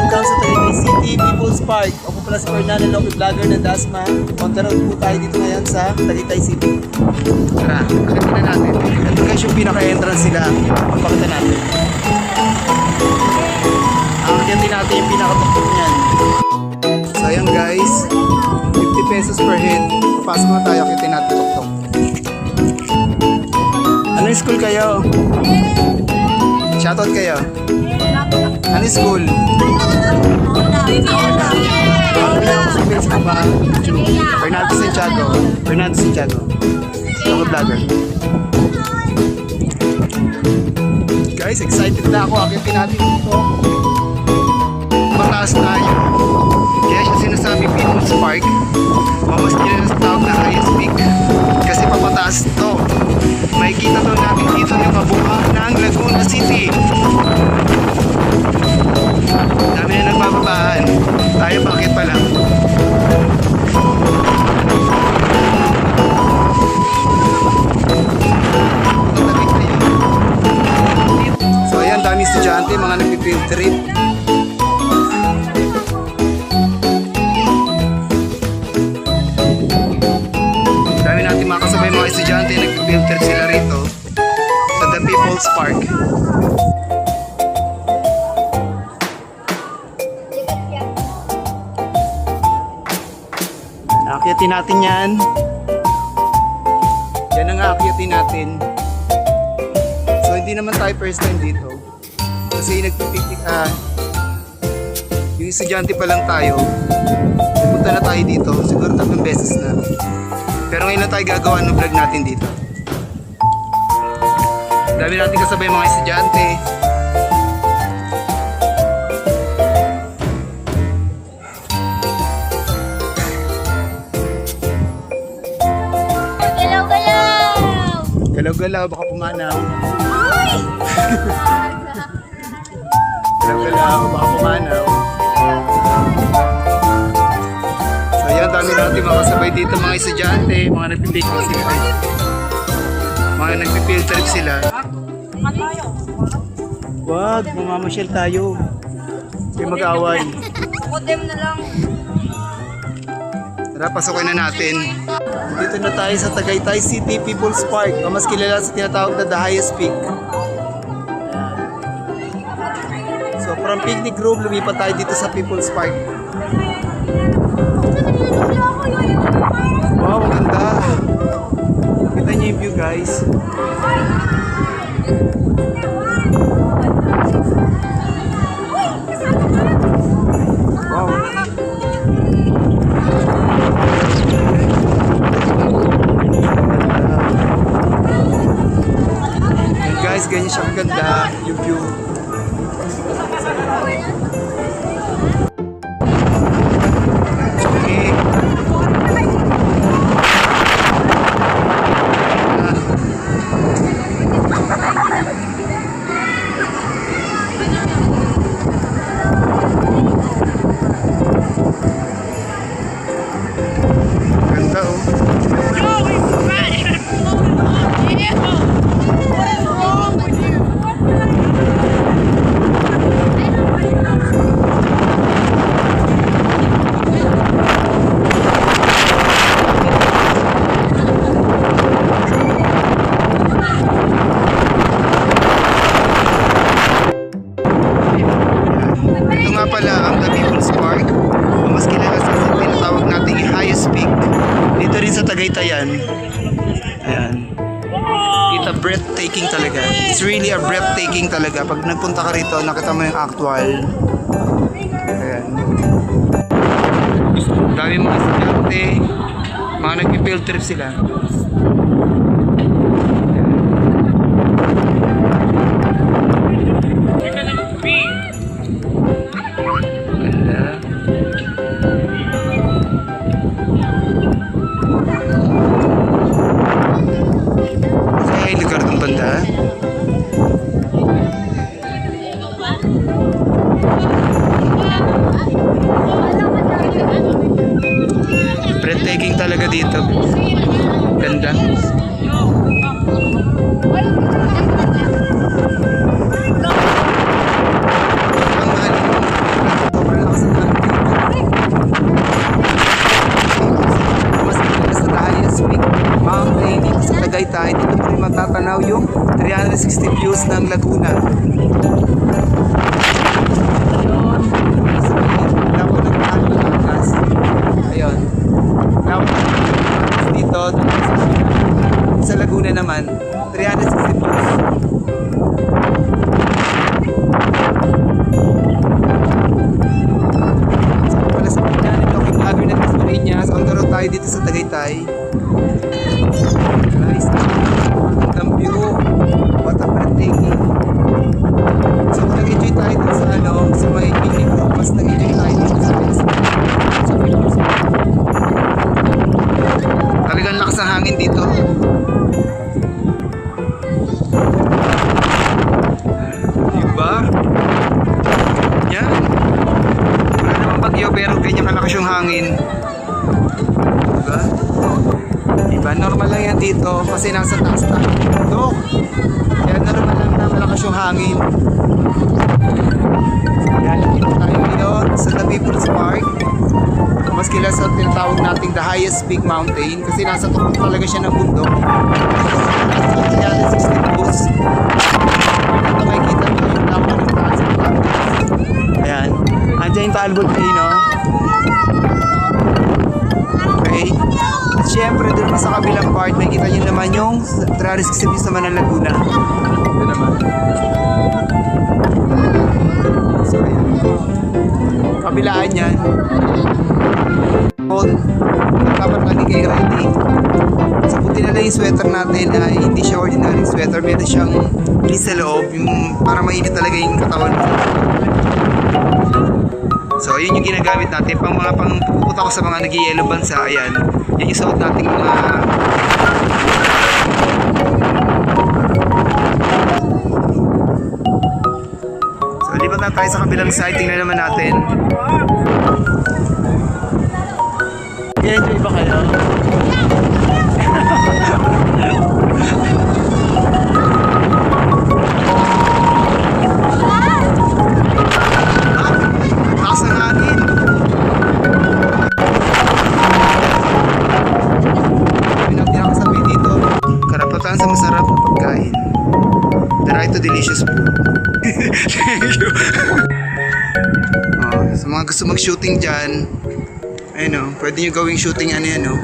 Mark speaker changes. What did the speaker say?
Speaker 1: welcome sa Tagaytay City People's Park. Ako pala si Fernando Loki Vlogger ng Dasma. On the road po tayo dito ngayon sa Tagaytay City. Tara, akitin na natin. Ito guys yung pinaka-entrance sila. Pakita natin. Akitin natin yung pinaka-tuktok niyan. So ayan guys, 50 pesos per head. Papasok na tayo, akitin natin tuktok. Anong school kayo? Shoutout kayo. Ano school? Bernardo Santiago. Bernardo Santiago. Ako vlogger. Guys, excited na ako. Akitin natin dito. Mataas tayo. Kaya siya sinasabi People's Park. Mas nila sa tawag na highest peak. Kasi papataas ito. Makikita daw natin dito yung kabuha ng Laguna City. Dami na nagbababaan. Tayo bakit pa lang. So ayan, dami estudyante, mga nagpifield trip. Dami natin makasabay mga estudyante, nagpifield trip sila rito sa The People's Park. Akyatin natin yan. Yan ang akyatin natin. So hindi naman tayo first time dito. Kasi yung estudyante pa lang tayo. Pupunta na tayo dito. Siguro 3 beses na. Pero ngayon na tayo gagawa ng vlog natin dito. Dami natin kasabay mga estudyante. Galaw-galaw, baka pumanaw. Galaw-galaw, baka pumanaw. So yan, dami natin makasabay dito mga estudyante, mga nagpipicnic sila. Mga nagpifield trip sila. Wag, mamamasyal tayo. Hindi mag-away.
Speaker 2: Kodem na lang.
Speaker 1: Tara, pasukin na natin. Dito na tayo sa Tagaytay City People's Park, o mas kilala sa tinatawag na the highest peak. So from picnic room, lumipat tayo dito sa People's Park. Wow, maganda. Kita niyo yung view guys. Wow. Guys, ganyan siya kaganda yung view. Okay. Ganda oh. Ito nga pala ang The People's Park, o mas kilala sa tinatawag nating highest peak. Dito rin sa Tagaytayan. Ayan. It's a breathtaking talaga. It's really a breathtaking talaga. Pag nagpunta ka rito, nakita mo yung actual. Ayan. Dami mga estudyante, mga nagpi-field trip sila. Ay, lugar ng banda. Breathtaking talaga dito. Ganda. matanaw yung 360 views ng Laguna. Lawan ng Batangas. Ayun. Lawan ng Batangas dito. Sa Laguna naman, 360 views. Pala sa pagkanin, talking vlogger ng Dasmariñas. On the road tayo dito sa Tagaytay. Guys, magandang view. What a breathtaking. So kung nag-enjoy tayo dito sa sa may piling, mas nag-enjoy tayo dito sa talagang lakas ang hangin dito. Diba? Yan. Wala namang bagyo pero ganyan kalakas yung hangin. Diba? Diba? Normal lang yan dito kasi nasa taas tayo. Dok! Kaya normal lang na malakas yung hangin. Yan, dito tayo ngayon sa The People's Park. Mas kilala sa tinatawag nating the highest peak mountain kasi nasa tuktok talaga siya ng bundok. So, kaya 60 posts. Ito makikita nyo yung lawan ng taas. Ayan. Andiyan yung Taal Volcano. Okay. At syempre, doon sa kabilang part, makikita nyo naman yung 360 views naman ng Laguna. Ito naman. So, ayan. Kabilaan yan. Dapat lagi kayo ready. So, buti na lang yung sweater natin ay hindi siya ordinary sweater. Meron siyang fleece sa loob yung para mainit talaga yung katawan. So, yun yung ginagamit natin. Pang pupunta ko sa mga nag-yellow bansa. Ayan. Yan yung suot nating mga so, lipat na tayo sa kabilang side. Tingnan naman natin. Enjoy ba kayo? Lakas ng hangin. Pinagdinakasabi dito. Karapatan sa masarap na pagkain. The right to delicious food. Thank you. Sa mga gusto mag-shooting dyan, ayun o, pwede nyo gawing shooting ano yan o.